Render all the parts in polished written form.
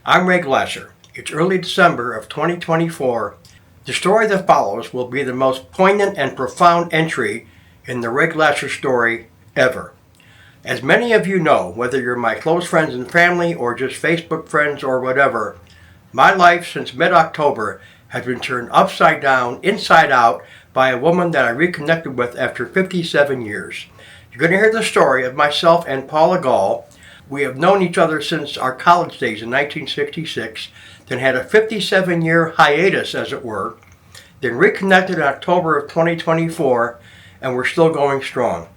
I'm Ray Glasser. It's early December of 2024. The story that follows will be the most poignant and profound entry in the Ray Glasser story ever. As many of you know, whether you're my close friends and family or just Facebook friends or whatever, my life since mid-October has been turned upside down, inside out, by a woman that I reconnected with after 57 years. You're going to hear the story of myself and Paula Goll. We have known each other since our college days in 1966, then had a 57-year hiatus, as it were, then reconnected in October of 2024, and we're still going strong.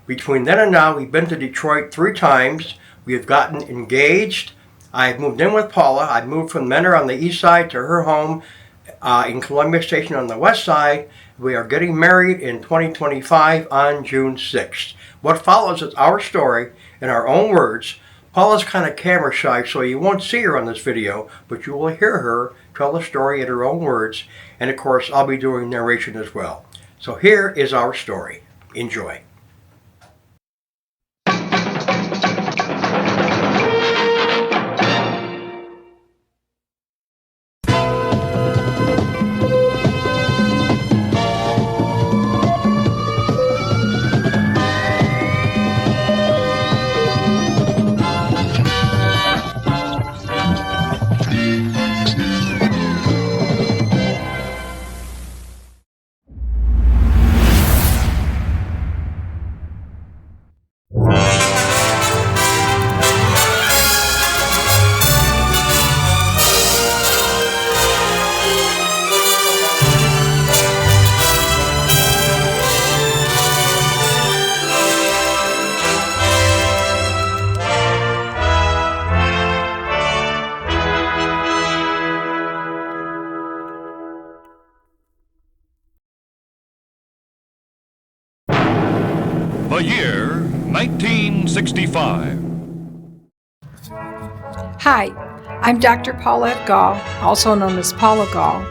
Between then and now, we've been to Detroit 3 times. We have gotten engaged. I've moved in with Paula. I moved from Mentor on the east side to her home in Columbia Station on the west side. We are getting married in 2025 on June 6th. What follows is our story in our own words. Paula's kind of camera shy, so you won't see her on this video, but you will hear her tell the story in her own words. And of course, I'll be doing narration as well. So here is our story. Enjoy. The year 1965. Hi, I'm Dr. Paula Goll, also known as Paula Goll,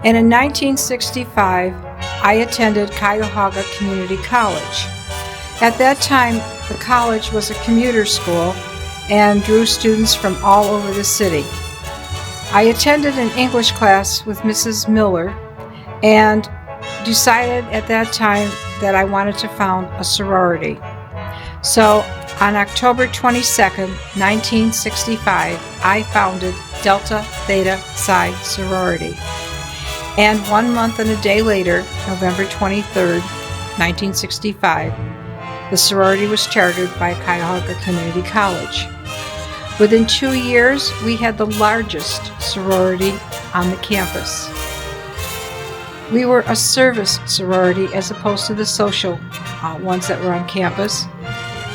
and in 1965 I attended Cuyahoga Community College. At that time, the college was a commuter school and drew students from all over the city. I attended an English class with Mrs. Miller and decided at that time that I wanted to found a sorority. So on October 22nd, 1965, I founded Delta Theta Psi Sorority. And 1 month and a day later, November 23rd, 1965, the sorority was chartered by Cuyahoga Community College. Within 2 years, we had the largest sorority on the campus. We were a service sorority as opposed to the social ones that were on campus.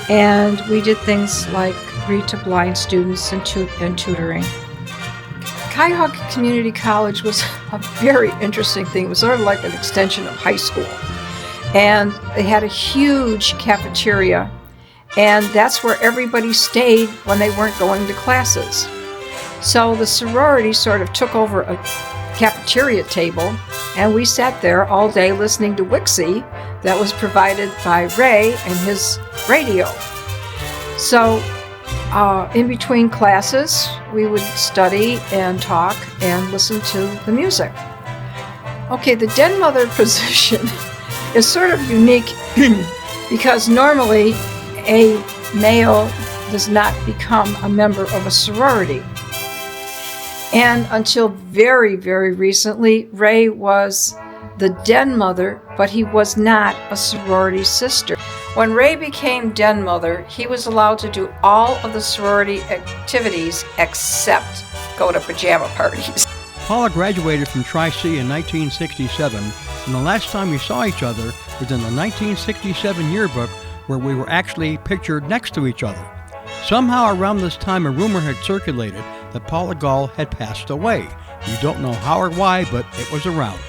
And we did things like read to blind students and tutoring. Cuyahoga Community College was a very interesting thing. It was sort of like an extension of high school. And they had a huge cafeteria, and that's where everybody stayed when they weren't going to classes. So the sorority sort of took over a cafeteria table, and we sat there all day listening to Wixie that was provided by Ray and his radio. So in between classes, we would study and talk and listen to the music. Okay, the den mother position is sort of unique because normally a male does not become a member of a sorority. And until very, very recently, Ray was the den mother, but he was not a sorority sister. When Ray became den mother, he was allowed to do all of the sorority activities except go to pajama parties. Paula graduated from Tri-C in 1967, and the last time we saw each other was in the 1967 yearbook where we were actually pictured next to each other. Somehow around this time a rumor had circulated that Paula Goll had passed away. We don't know how or why, but it was around.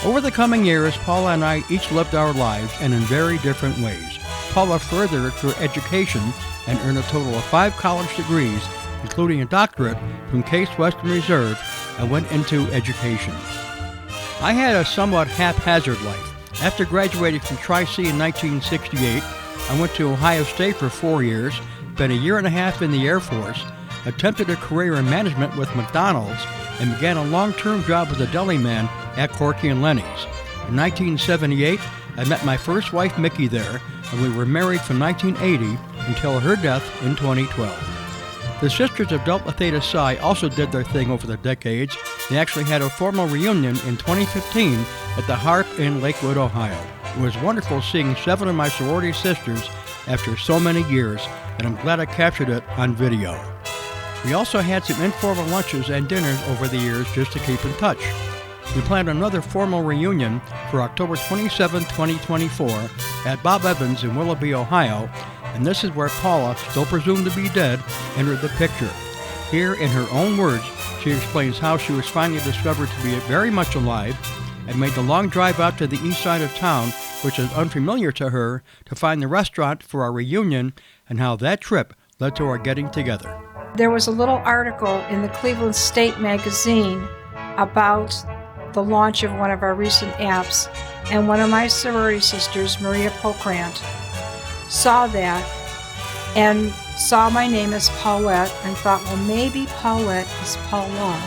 Over the coming years, Paula and I each lived our lives and in very different ways. Paula furthered her education and earned a total of 5 college degrees, including a doctorate from Case Western Reserve, and went into education. I had a somewhat haphazard life. After graduating from Tri-C in 1968, I went to Ohio State for 4 years, spent a year and a half in the Air Force, attempted a career in management with McDonald's, and began a long-term job as a deli man at Corky and Lenny's. In 1978, I met my first wife, Mickey, there, and we were married from 1980 until her death in 2012. The Sisters of Delta Theta Psi also did their thing over the decades. They actually had a formal reunion in 2015 at the Harp in Lakewood, Ohio. It was wonderful seeing 7 of my sorority sisters after so many years, and I'm glad I captured it on video. We also had some informal lunches and dinners over the years just to keep in touch. We planned another formal reunion for October 27, 2024 at Bob Evans in Willoughby, Ohio, and this is where Paula, still presumed to be dead, entered the picture. Here, in her own words, she explains how she was finally discovered to be very much alive and made the long drive out to the east side of town, which is unfamiliar to her, to find the restaurant for our reunion, and how that trip led to our getting together. There was a little article in the Cleveland State magazine about the launch of one of our recent apps, and one of my sorority sisters, Maria Pokrant, saw that and saw my name as Paulette and thought, well, maybe Paulette is Paula.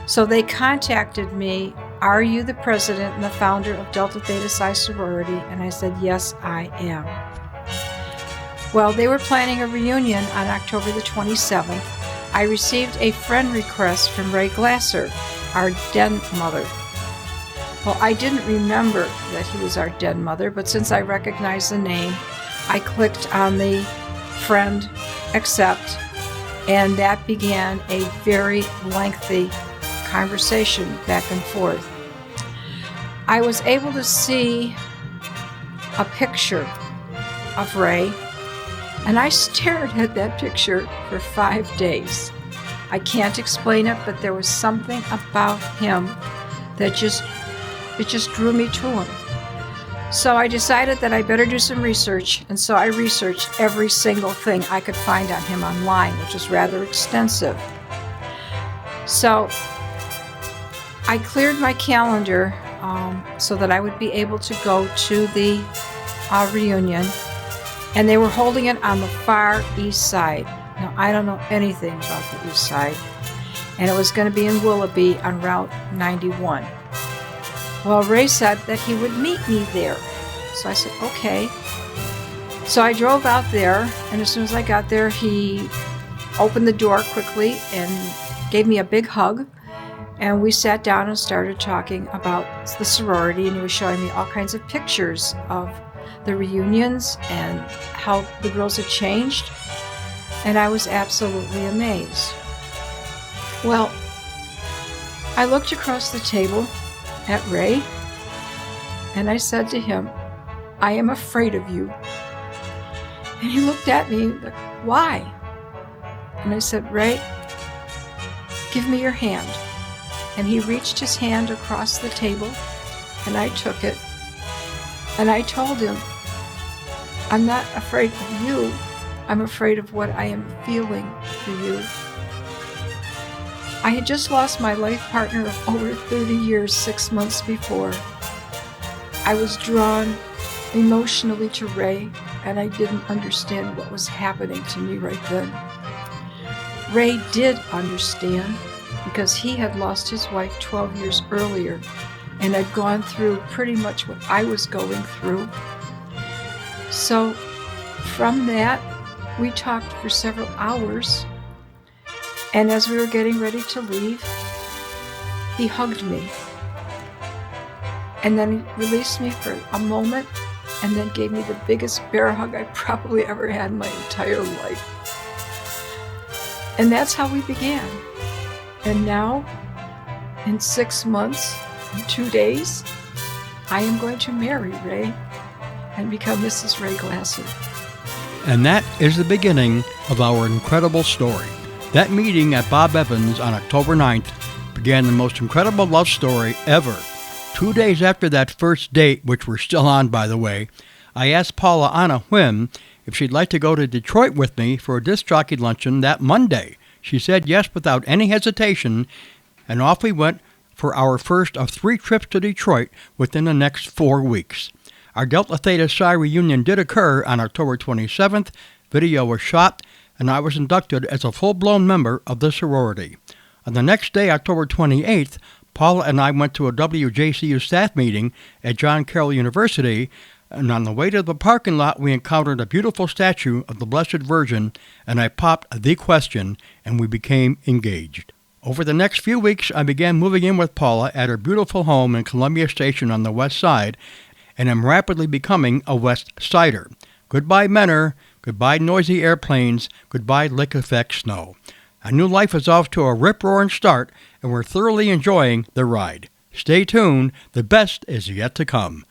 So they contacted me, are you the president and the founder of Delta Theta Psi Sorority? And I said, yes, I am. Well, they were planning a reunion on October the 27th. I received a friend request from Ray Glasser, our den mother. Well, I didn't remember that he was our den mother, but since I recognized the name, I clicked on the friend accept, and that began a very lengthy conversation back and forth. I was able to see a picture of Ray, and I stared at that picture for 5 days. I can't explain it, but there was something about him that just drew me to him. So I decided that I better do some research, and so I researched every single thing I could find on him online, which was rather extensive. So I cleared my calendar so that I would be able to go to the reunion, and they were holding it on the far east side. Now, I don't know anything about the east side, and it was going to be in Willoughby on Route 91. Well, Ray said that he would meet me there. So I said, okay. So I drove out there, and as soon as I got there, he opened the door quickly and gave me a big hug. And we sat down and started talking about the sorority, and he was showing me all kinds of pictures of the reunions and how the girls had changed. And I was absolutely amazed. Well, I looked across the table at Ray, and I said to him, I am afraid of you. And he looked at me like, why? And I said, Ray, give me your hand. And he reached his hand across the table, and I took it. And I told him, I'm not afraid of you. I'm afraid of what I am feeling for you. I had just lost my life partner of over 30 years 6 months before. I was drawn emotionally to Ray, and I didn't understand what was happening to me right then. Ray did understand, because he had lost his wife 12 years earlier and had gone through pretty much what I was going through. So from that, we talked for several hours. And as we were getting ready to leave, he hugged me. And then he released me for a moment and then gave me the biggest bear hug I probably ever had in my entire life. And that's how we began. And now, in 6 months and 2 days, I am going to marry Ray and become Mrs. Ray Glasser. And that is the beginning of our incredible story. That meeting at Bob Evans on October 9th began the most incredible love story ever. 2 days after that first date, which we're still on, by the way, I asked Paula on a whim if she'd like to go to Detroit with me for a disc jockey luncheon that Monday. She said yes without any hesitation, and off we went for our first of 3 trips to Detroit within the next 4 weeks. Our Delta Theta Psi reunion did occur on October 27th. Video was shot, and I was inducted as a full-blown member of the sorority. On the next day, October 28th, Paula and I went to a WJCU staff meeting at John Carroll University, and on the way to the parking lot, we encountered a beautiful statue of the Blessed Virgin, and I popped the question, and we became engaged. Over the next few weeks, I began moving in with Paula at her beautiful home in Columbia Station on the west side, and am rapidly becoming a West Sider. Goodbye, Menor. Goodbye, noisy airplanes. Goodbye, lick effect snow. Our new life is off to a rip-roaring start, and we're thoroughly enjoying the ride. Stay tuned. The best is yet to come.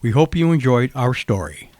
We hope you enjoyed our story.